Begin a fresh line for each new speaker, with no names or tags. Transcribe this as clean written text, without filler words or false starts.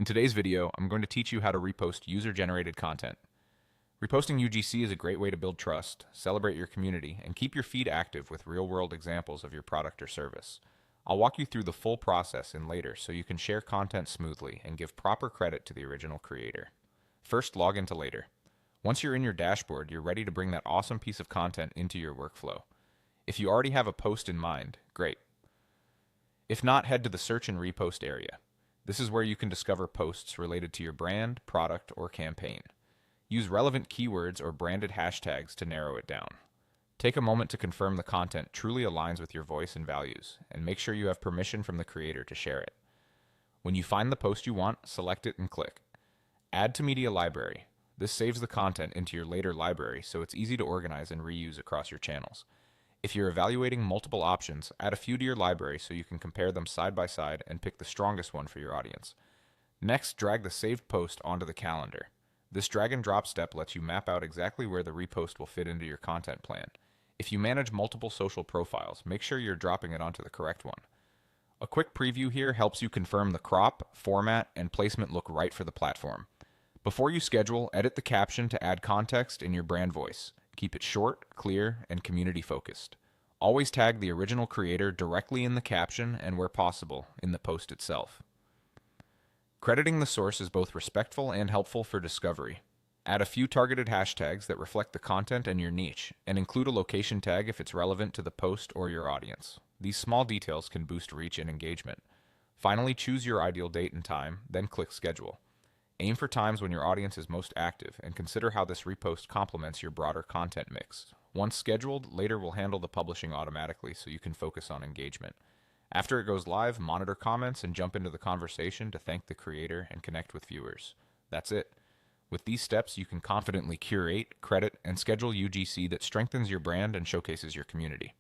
In today's video, I'm going to teach you how to repost user-generated content. Reposting UGC is a great way to build trust, celebrate your community, and keep your feed active with real-world examples of your product or service. I'll walk you through the full process in later so you can share content smoothly and give proper credit to the original creator. First, log into Later. Once you're in your dashboard, you're ready to bring that awesome piece of content into your workflow. If you already have a post in mind, great. If not, head to the Search and Repost area. This is where you can discover posts related to your brand, product, or campaign. Use relevant keywords or branded hashtags to narrow it down. Take a moment to confirm the content truly aligns with your voice and values, and make sure you have permission from the creator to share it. When you find the post you want, select it and click. Add to Media Library. This saves the content into your later library so it's easy to organize and reuse across your channels. If you're evaluating multiple options, add a few to your library so you can compare them side by side and pick the strongest one for your audience. Next, drag the saved post onto the calendar. This drag and drop step lets you map out exactly where the repost will fit into your content plan. If you manage multiple social profiles, make sure you're dropping it onto the correct one. A quick preview here helps you confirm the crop, format, and placement look right for the platform. Before you schedule, edit the caption to add context in your brand voice. Keep it short, clear, and community-focused. Always tag the original creator directly in the caption and, where possible, in the post itself. Crediting the source is both respectful and helpful for discovery. Add a few targeted hashtags that reflect the content and your niche, and include a location tag if it's relevant to the post or your audience. These small details can boost reach and engagement. Finally, choose your ideal date and time, then click Schedule. Aim for times when your audience is most active, and consider how this repost complements your broader content mix. Once scheduled, Later will handle the publishing automatically so you can focus on engagement. After it goes live, monitor comments and jump into the conversation to thank the creator and connect with viewers. That's it. With these steps, you can confidently curate, credit, and schedule UGC that strengthens your brand and showcases your community.